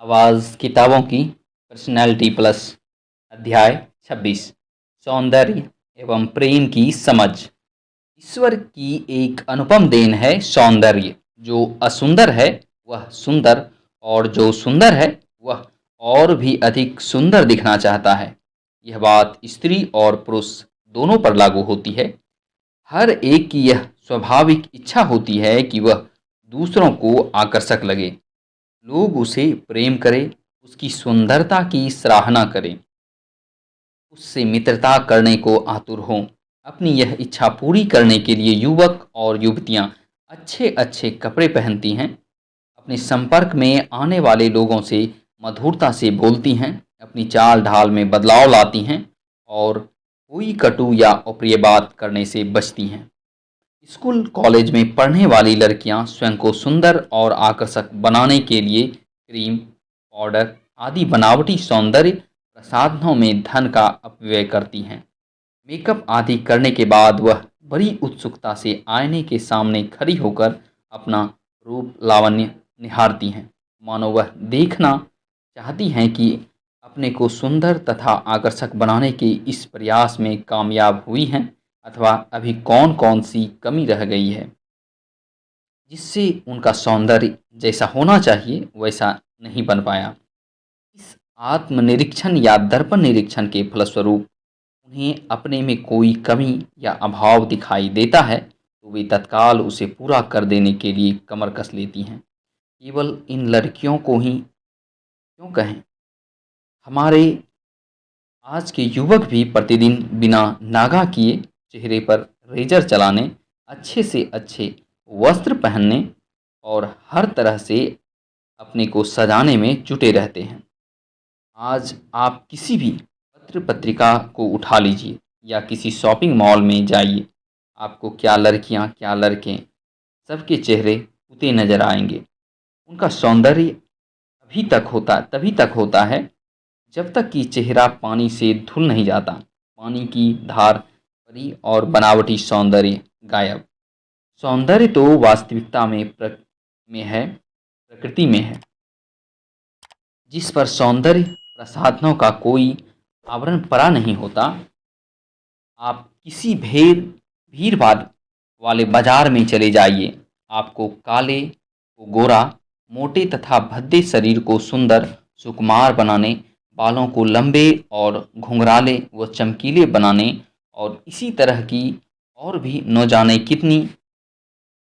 आवाज़ किताबों की पर्सनैलिटी प्लस। अध्याय 26। सौंदर्य एवं प्रेम की समझ। ईश्वर की एक अनुपम देन है सौंदर्य। जो असुंदर है वह सुंदर, और जो सुंदर है वह और भी अधिक सुंदर दिखना चाहता है। यह बात स्त्री और पुरुष दोनों पर लागू होती है। हर एक की यह स्वाभाविक इच्छा होती है कि वह दूसरों को आकर्षक लगे, लोग उसे प्रेम करें, उसकी सुंदरता की सराहना करें, उससे मित्रता करने को आतुर हों। अपनी यह इच्छा पूरी करने के लिए युवक और युवतियां अच्छे अच्छे कपड़े पहनती हैं, अपने संपर्क में आने वाले लोगों से मधुरता से बोलती हैं, अपनी चाल ढाल में बदलाव लाती हैं और कोई कटु या अप्रिय बात करने से बचती हैं। स्कूल कॉलेज में पढ़ने वाली लड़कियां स्वयं को सुंदर और आकर्षक बनाने के लिए क्रीम, पाउडर आदि बनावटी सौंदर्य प्रसाधनों में धन का अपव्यय करती हैं। मेकअप आदि करने के बाद वह बड़ी उत्सुकता से आईने के सामने खड़ी होकर अपना रूप लावण्य निहारती हैं, मानो वह देखना चाहती हैं कि अपने को सुंदर तथा आकर्षक बनाने के इस प्रयास में कामयाब हुई हैं अथवा अभी कौन कौन सी कमी रह गई है जिससे उनका सौंदर्य जैसा होना चाहिए वैसा नहीं बन पाया। इस आत्मनिरीक्षण या दर्पण निरीक्षण के फलस्वरूप उन्हें अपने में कोई कमी या अभाव दिखाई देता है तो वे तत्काल उसे पूरा कर देने के लिए कमर कस लेती हैं। केवल इन लड़कियों को ही क्यों कहें, हमारे आज के युवक भी प्रतिदिन बिना नागा किए चेहरे पर रेजर चलाने, अच्छे से अच्छे वस्त्र पहनने और हर तरह से अपने को सजाने में जुटे रहते हैं। आज आप किसी भी पत्र पत्रिका को उठा लीजिए या किसी शॉपिंग मॉल में जाइए, आपको क्या लड़कियां क्या लड़के सबके चेहरे उते नजर आएंगे। उनका सौंदर्य तभी तक होता है जब तक कि चेहरा पानी से धुल नहीं जाता। पानी की धार परी और बनावटी सौंदर्य गायब। सौंदर्य तो वास्तविकता में है, प्रकृति में है, जिस पर सौंदर्य प्रसाधनों का कोई आवरण पड़ा नहीं होता। आप किसी भीड़ भाड़ वाले बाजार में चले जाइए, आपको काले को गोरा, मोटे तथा भद्दे शरीर को सुंदर सुकुमार बनाने, बालों को लंबे और घुंघराले व चमकीले बनाने और इसी तरह की और भी न जाने कितनी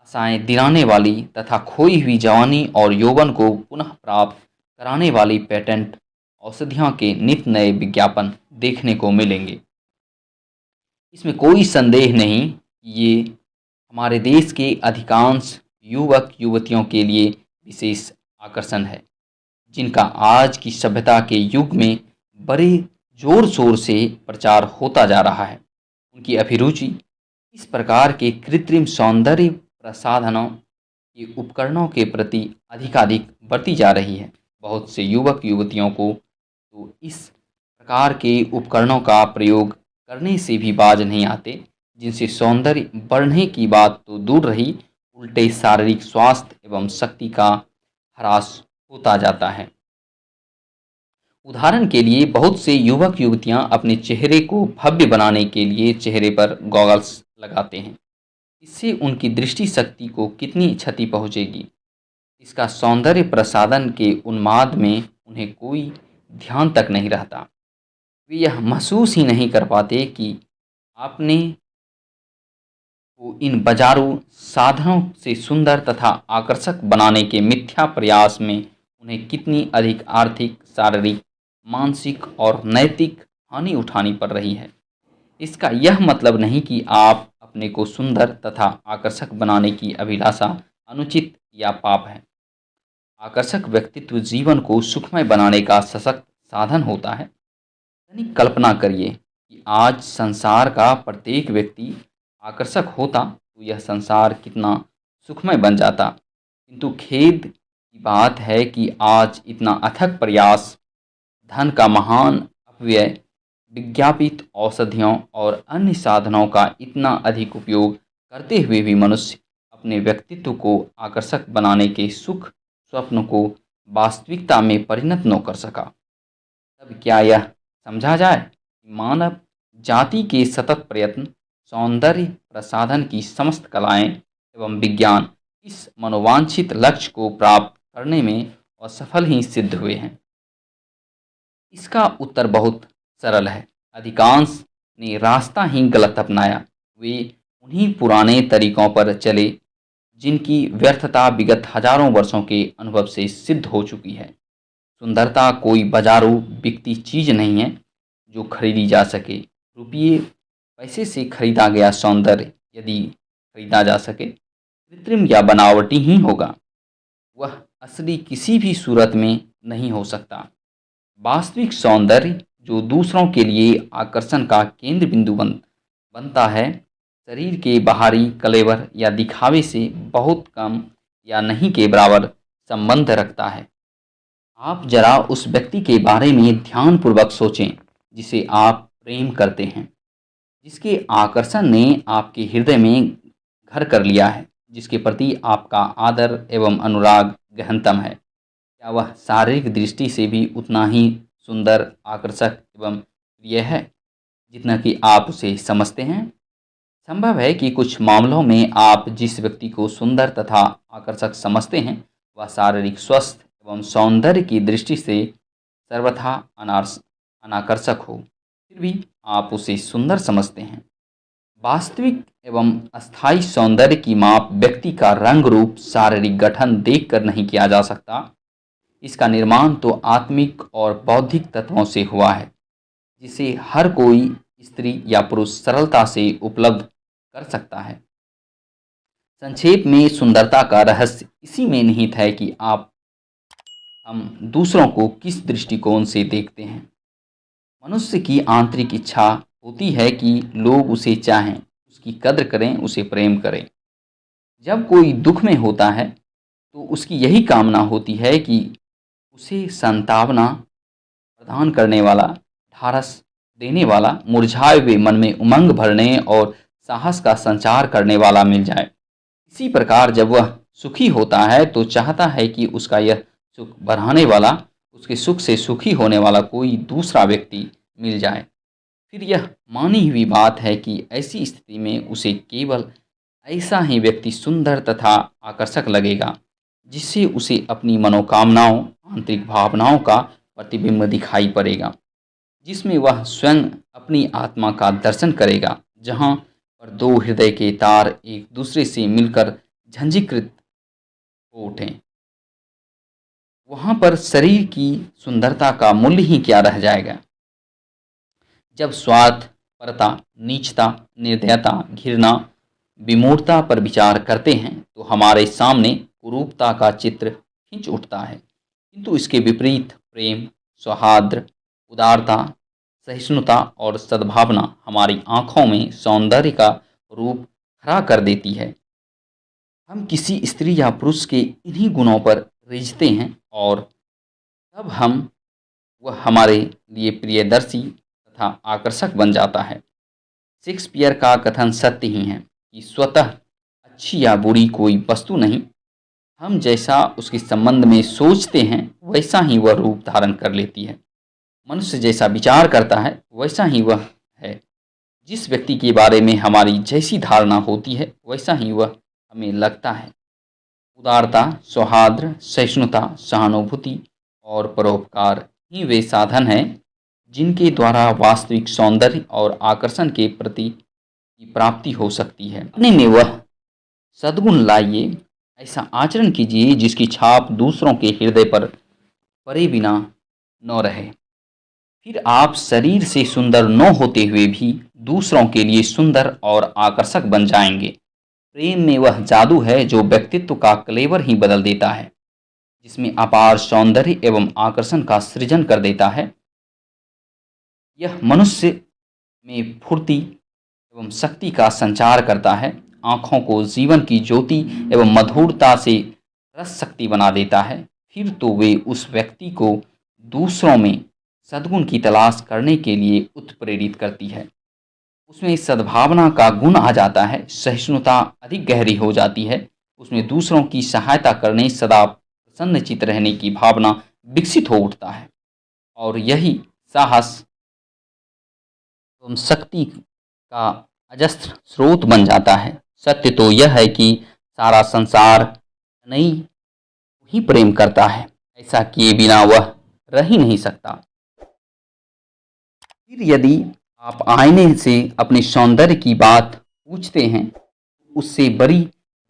आशाएं दिलाने वाली तथा खोई हुई जवानी और यौवन को पुनः प्राप्त कराने वाली पेटेंट औषधियों के नित नए विज्ञापन देखने को मिलेंगे। इसमें कोई संदेह नहीं कि ये हमारे देश के अधिकांश युवक युवतियों के लिए विशेष आकर्षण है, जिनका आज की सभ्यता के युग में बड़े जोर शोर से प्रचार होता जा रहा है। उनकी अभिरुचि इस प्रकार के कृत्रिम सौंदर्य प्रसाधनों के उपकरणों के प्रति अधिकाधिक बढ़ती जा रही है। बहुत से युवक युवतियों को तो इस प्रकार के उपकरणों का प्रयोग करने से भी बाज नहीं आते, जिनसे सौंदर्य बढ़ने की बात तो दूर रही, उल्टे शारीरिक स्वास्थ्य एवं शक्ति का ह्रास होता जाता है। उदाहरण के लिए बहुत से युवक युवतियां अपने चेहरे को भव्य बनाने के लिए चेहरे पर गॉगल्स लगाते हैं। इससे उनकी दृष्टि शक्ति को कितनी क्षति पहुंचेगी, इसका सौंदर्य प्रसाधन के उन्माद में उन्हें कोई ध्यान तक नहीं रहता। वे यह महसूस ही नहीं कर पाते कि आपने को इन बाजारू साधनों से सुंदर तथा आकर्षक बनाने के मिथ्या प्रयास में उन्हें कितनी अधिक आर्थिक, शारीरिक, मानसिक और नैतिक हानि उठानी पड़ रही है। इसका यह मतलब नहीं कि आप अपने को सुंदर तथा आकर्षक बनाने की अभिलाषा अनुचित या पाप है। आकर्षक व्यक्तित्व जीवन को सुखमय बनाने का सशक्त साधन होता है। तनिक कल्पना करिए कि आज संसार का प्रत्येक व्यक्ति आकर्षक होता तो यह संसार कितना सुखमय बन जाता। किंतु खेद की बात है कि आज इतना अथक प्रयास, धन का महान अपव्यय, विज्ञापित औषधियों और अन्य साधनों का इतना अधिक उपयोग करते हुए भी मनुष्य अपने व्यक्तित्व को आकर्षक बनाने के सुख स्वप्न को वास्तविकता में परिणत न कर सका, तब क्या यह समझा जाए कि मानव जाति के सतत प्रयत्न, सौंदर्य प्रसाधन की समस्त कलाएं एवं विज्ञान इस मनोवांछित लक्ष्य को प्राप्त करने में असफल ही सिद्ध हुए हैं? इसका उत्तर बहुत सरल है। अधिकांश ने रास्ता ही गलत अपनाया। वे उन्हीं पुराने तरीकों पर चले जिनकी व्यर्थता विगत हजारों वर्षों के अनुभव से सिद्ध हो चुकी है। सुंदरता कोई बाजारू बिकती चीज नहीं है जो खरीदी जा सके। रुपये पैसे से खरीदा गया सौंदर्य यदि खरीदा जा सके, कृत्रिम या बनावटी ही होगा। वह असली किसी भी सूरत में नहीं हो सकता। वास्तविक सौंदर्य जो दूसरों के लिए आकर्षण का केंद्र बिंदु बनता है, शरीर के बाहरी कलेवर या दिखावे से बहुत कम या नहीं के बराबर संबंध रखता है। आप जरा उस व्यक्ति के बारे में ध्यानपूर्वक सोचें जिसे आप प्रेम करते हैं, जिसके आकर्षण ने आपके हृदय में घर कर लिया है, जिसके प्रति आपका आदर एवं अनुराग गहनतम है। क्या वह शारीरिक दृष्टि से भी उतना ही सुंदर, आकर्षक एवं प्रिय है जितना कि आप उसे समझते हैं? संभव है कि कुछ मामलों में आप जिस व्यक्ति को सुंदर तथा आकर्षक समझते हैं वह शारीरिक स्वस्थ एवं सौंदर्य की दृष्टि से सर्वथा अनाकर्षक हो, फिर भी आप उसे सुंदर समझते हैं। वास्तविक एवं अस्थायी सौंदर्य की माप व्यक्ति का रंग रूप, शारीरिक गठन देखकर नहीं किया जा सकता। इसका निर्माण तो आत्मिक और बौद्धिक तत्वों से हुआ है, जिसे हर कोई स्त्री या पुरुष सरलता से उपलब्ध कर सकता है। संक्षेप में, सुंदरता का रहस्य इसी में निहित है कि हम दूसरों को किस दृष्टिकोण से देखते हैं। मनुष्य की आंतरिक इच्छा होती है कि लोग उसे चाहें, उसकी कद्र करें, उसे प्रेम करें। जब कोई दुख में होता है तो उसकी यही कामना होती है कि उसे सांत्वना प्रदान करने वाला, ढाढ़स देने वाला, मुरझाए हुए मन में उमंग भरने और साहस का संचार करने वाला मिल जाए। इसी प्रकार जब वह सुखी होता है तो चाहता है कि उसका यह सुख बढ़ाने वाला, उसके सुख से सुखी होने वाला कोई दूसरा व्यक्ति मिल जाए। फिर यह मानी हुई बात है कि ऐसी स्थिति में उसे केवल ऐसा ही व्यक्ति सुंदर तथा आकर्षक लगेगा जिससे उसे अपनी मनोकामनाओं, आंतरिक भावनाओं का प्रतिबिंब दिखाई पड़ेगा, जिसमें वह स्वयं अपनी आत्मा का दर्शन करेगा, जहाँ पर दो हृदय के तार एक दूसरे से मिलकर झंझीकृत हो उठें। वहाँ पर शरीर की सुंदरता का मूल्य ही क्या रह जाएगा। जब स्वार्थ परता, नीचता, निर्दयता, घृणा, विमूढ़ता पर विचार करते हैं तो हमारे सामने कुरूपता का चित्र खिंच उठता है, किंतु इसके विपरीत प्रेम, सौहार्द, उदारता, सहिष्णुता और सद्भावना हमारी आंखों में सौंदर्य का रूप खड़ा कर देती है। हम किसी स्त्री या पुरुष के इन्हीं गुणों पर रिझते हैं और तब वह हमारे लिए प्रियदर्शी तथा आकर्षक बन जाता है। शेक्सपियर का कथन सत्य ही है कि स्वतः अच्छी या बुरी कोई वस्तु नहीं, हम जैसा उसके संबंध में सोचते हैं वैसा ही वह रूप धारण कर लेती है। मनुष्य जैसा विचार करता है वैसा ही वह है। जिस व्यक्ति के बारे में हमारी जैसी धारणा होती है वैसा ही वह हमें लगता है। उदारता, सौहार्द, सहिष्णुता, सहानुभूति और परोपकार ही वे साधन हैं जिनके द्वारा वास्तविक सौंदर्य और आकर्षण के प्रति की प्राप्ति हो सकती है। अपने में वह सद्गुण लाइए, ऐसा आचरण कीजिए जिसकी छाप दूसरों के हृदय पर पड़े बिना न रहे। फिर आप शरीर से सुंदर न होते हुए भी दूसरों के लिए सुंदर और आकर्षक बन जाएंगे। प्रेम में वह जादू है जो व्यक्तित्व का क्लेवर ही बदल देता है, जिसमें अपार सौंदर्य एवं आकर्षण का सृजन कर देता है। यह मनुष्य में फुर्ती एवं शक्ति का संचार करता है, आँखों को जीवन की ज्योति एवं मधुरता से रस शक्ति बना देता है। फिर तो वे उस व्यक्ति को दूसरों में सद्गुण की तलाश करने के लिए उत्प्रेरित करती है। उसमें सद्भावना का गुण आ जाता है, सहिष्णुता अधिक गहरी हो जाती है, उसमें दूसरों की सहायता करने, सदा प्रसन्नचित्त रहने की भावना विकसित हो उठता है, और यही साहस एवं शक्ति का अजस्त्र स्रोत बन जाता है। सत्य तो यह है कि सारा संसार नहीं ही प्रेम करता है, ऐसा किए बिना वह रह ही नहीं सकता। फिर यदि आप आईने से अपने सौंदर्य की बात पूछते हैं, उससे बड़ी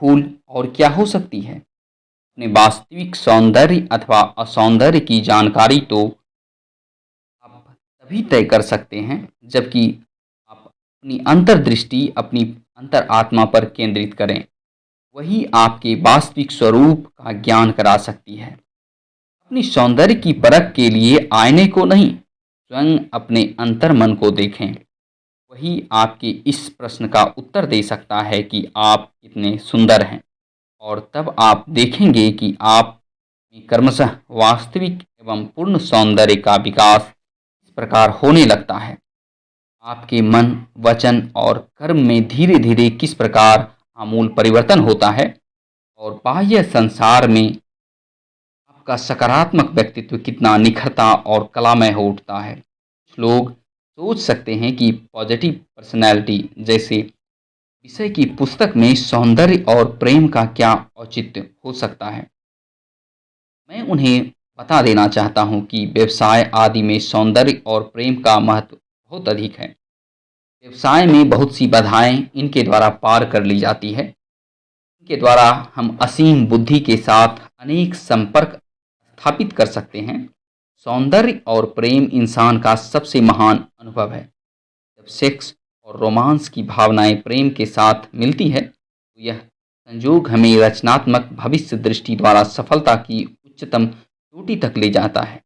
भूल और क्या हो सकती है। अपने वास्तविक सौंदर्य अथवा असौंदर्य की जानकारी तो आप तभी तय कर सकते हैं जबकि आप अपनी अंतर्दृष्टि अपनी अंतर आत्मा पर केंद्रित करें। वही आपके वास्तविक स्वरूप का ज्ञान करा सकती है। अपनी सौंदर्य की परख के लिए आईने को नहीं, स्वयं अपने अंतर मन को देखें। वही आपके इस प्रश्न का उत्तर दे सकता है कि आप कितने सुंदर हैं, और तब आप देखेंगे कि आप में क्रमशः वास्तविक एवं पूर्ण सौंदर्य का विकास इस प्रकार होने लगता है। आपके मन, वचन और कर्म में धीरे धीरे किस प्रकार आमूल परिवर्तन होता है, और बाह्य संसार में आपका सकारात्मक व्यक्तित्व कितना निखरता और कलामय हो उठता है। कुछ लोग सोच सकते हैं कि पॉजिटिव पर्सनैलिटी जैसे विषय की पुस्तक में सौंदर्य और प्रेम का क्या औचित्य हो सकता है। मैं उन्हें बता देना चाहता हूं कि व्यवसाय आदि में सौंदर्य और प्रेम का महत्व बहुत अधिक है। व्यवसाय में बहुत सी बाधाएं इनके द्वारा पार कर ली जाती है। इनके द्वारा हम असीम बुद्धि के साथ अनेक संपर्क स्थापित कर सकते हैं। सौंदर्य और प्रेम इंसान का सबसे महान अनुभव है। जब सेक्स और रोमांस की भावनाएं प्रेम के साथ मिलती है तो यह संयोग हमें रचनात्मक भविष्य दृष्टि द्वारा सफलता की उच्चतम चोटी तक ले जाता है।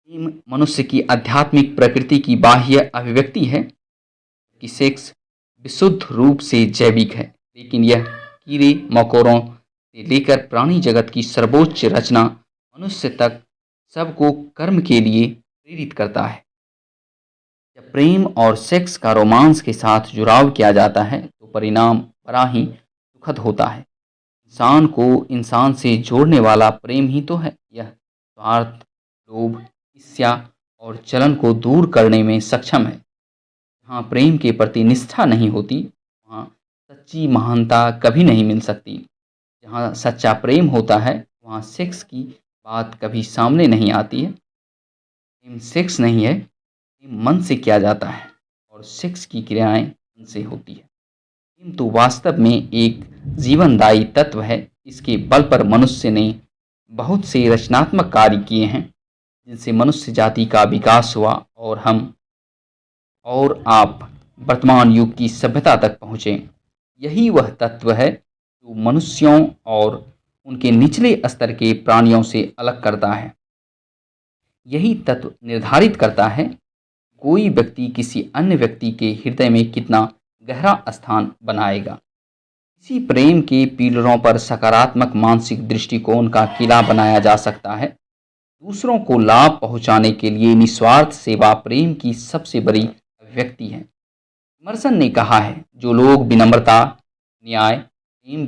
प्रेम मनुष्य की आध्यात्मिक प्रकृति की बाह्य अभिव्यक्ति है कि सेक्स विशुद्ध रूप से जैविक है, लेकिन यह कीड़े मकोड़ों से लेकर प्राणी जगत की सर्वोच्च रचना मनुष्य तक सबको कर्म के लिए प्रेरित करता है। जब प्रेम और सेक्स का रोमांस के साथ जुड़ाव किया जाता है तो परिणाम बड़ा ही सुखद होता है। इंसान को इंसान से जोड़ने वाला प्रेम ही तो है। यह स्वार्थ, लोभ, ईर्ष्या और जलन को दूर करने में सक्षम है। जहाँ प्रेम के प्रति निष्ठा नहीं होती वहाँ सच्ची महानता कभी नहीं मिल सकती। जहाँ सच्चा प्रेम होता है वहाँ सेक्स की बात कभी सामने नहीं आती है। प्रेम सेक्स नहीं है, प्रेम मन से किया जाता है और सेक्स की क्रियाएं मन से होती है। प्रेम तो वास्तव में एक जीवनदायी तत्व है। इसके बल पर मनुष्य ने बहुत से रचनात्मक कार्य किए हैं जिनसे मनुष्य जाति का विकास हुआ और हम और आप वर्तमान युग की सभ्यता तक पहुँचे। यही वह तत्व है जो मनुष्यों और उनके निचले स्तर के प्राणियों से अलग करता है। यही तत्व निर्धारित करता है कोई व्यक्ति किसी अन्य व्यक्ति के हृदय में कितना गहरा स्थान बनाएगा। इसी प्रेम के पिलरों पर सकारात्मक मानसिक दृष्टिकोण का किला बनाया जा सकता है। दूसरों को लाभ पहुंचाने के लिए निस्वार्थ सेवा प्रेम की सबसे बड़ी अभिव्यक्ति है। इमर्सन ने कहा है, जो लोग विनम्रता, न्याय, प्रेम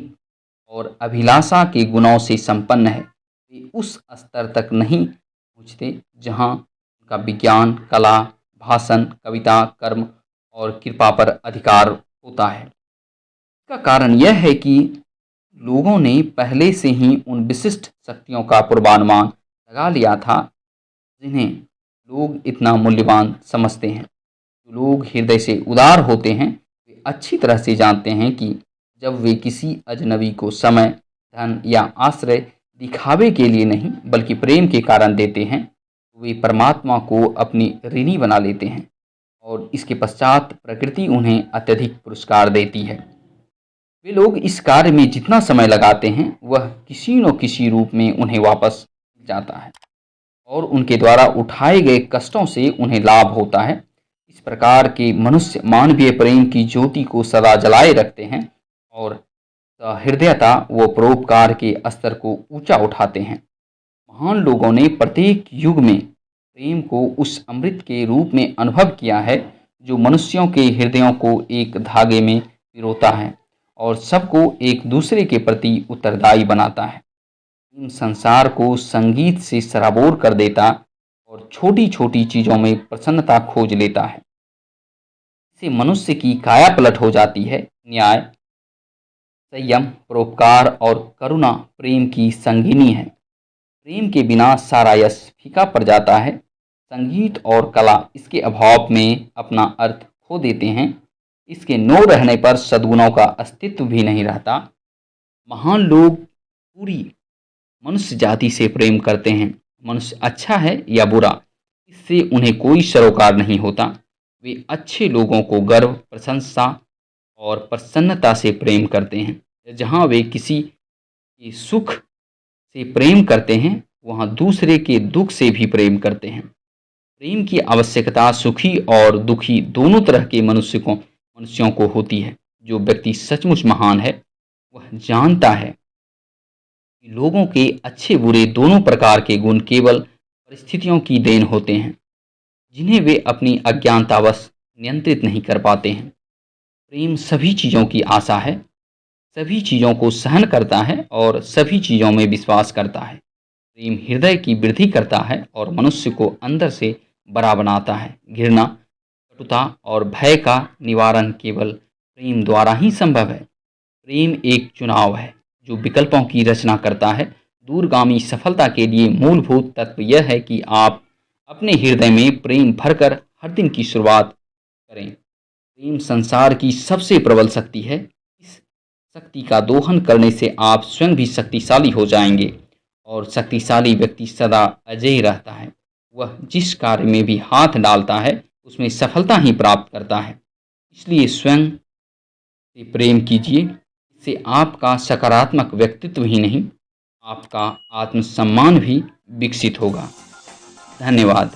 और अभिलाषा के गुणों से संपन्न है वे उस स्तर तक नहीं पहुँचते जहाँ उनका विज्ञान, कला, भाषण, कविता, कर्म और कृपा पर अधिकार होता है। इसका कारण यह है कि लोगों ने पहले से ही उन विशिष्ट शक्तियों का पूर्वानुमान लगा लिया था जिन्हें लोग इतना मूल्यवान समझते हैं। जो लोग हृदय से उदार होते हैं वे अच्छी तरह से जानते हैं कि जब वे किसी अजनबी को समय, धन या आश्रय दिखावे के लिए नहीं बल्कि प्रेम के कारण देते हैं तो वे परमात्मा को अपनी ऋणी बना लेते हैं और इसके पश्चात प्रकृति उन्हें अत्यधिक पुरस्कार देती है। वे लोग इस कार्य में जितना समय लगाते हैं वह किसी न किसी रूप में उन्हें वापस मिल जाता है और उनके द्वारा उठाए गए कष्टों से उन्हें लाभ होता है। इस प्रकार के मनुष्य मानवीय प्रेम की ज्योति को सदा जलाए रखते हैं और हृदयता व परोपकार के स्तर को ऊंचा उठाते हैं। महान लोगों ने प्रत्येक युग में प्रेम को उस अमृत के रूप में अनुभव किया है जो मनुष्यों के हृदयों को एक धागे में पिरोता है और सबको एक दूसरे के प्रति उत्तरदायी बनाता है। प्रेम संसार को संगीत से सराबोर कर देता और छोटी छोटी चीजों में प्रसन्नता खोज लेता है। इससे मनुष्य की काया पलट हो जाती है। न्याय, संयम, परोपकार और करुणा प्रेम की संगिनी है। प्रेम के बिना सारा यश फीका पड़ जाता है। संगीत और कला इसके अभाव में अपना अर्थ खो देते हैं। इसके न रहने पर सद्गुणों का अस्तित्व भी नहीं रहता। महान लोग पूरी मनुष्य जाति से प्रेम करते हैं। मनुष्य अच्छा है या बुरा, इससे उन्हें कोई सरोकार नहीं होता। वे अच्छे लोगों को गर्व, प्रशंसा और प्रसन्नता से प्रेम करते हैं। जहाँ वे किसी के सुख से प्रेम करते हैं, वहाँ दूसरे के दुख से भी प्रेम करते हैं। प्रेम की आवश्यकता सुखी और दुखी दोनों तरह के मनुष्यों को होती है। जो व्यक्ति सचमुच महान है, वह जानता है कि लोगों के अच्छे बुरे दोनों प्रकार के गुण केवल परिस्थितियों की देन होते हैं, जिन्हें वे अपनी अज्ञानतावश नियंत्रित नहीं कर पाते हैं। प्रेम सभी चीज़ों की आशा है, सभी चीज़ों को सहन करता है और सभी चीज़ों में विश्वास करता है। प्रेम हृदय की वृद्धि करता है और मनुष्य को अंदर से बड़ा बनाता है। घृणा, कटुता और भय का निवारण केवल प्रेम द्वारा ही संभव है। प्रेम एक चुनाव है जो विकल्पों की रचना करता है। दूरगामी सफलता के लिए मूलभूत तत्व यह है कि आप अपने हृदय में प्रेम भरकर हर दिन की शुरुआत करें। प्रेम संसार की सबसे प्रबल शक्ति है। इस शक्ति का दोहन करने से आप स्वयं भी शक्तिशाली हो जाएंगे और शक्तिशाली व्यक्ति सदा अजेय रहता है। वह जिस कार्य में भी हाथ डालता है, उसमें सफलता ही प्राप्त करता है। इसलिए स्वयं से प्रेम कीजिए। इससे आपका सकारात्मक व्यक्तित्व ही नहीं, आपका आत्मसम्मान भी विकसित होगा। धन्यवाद।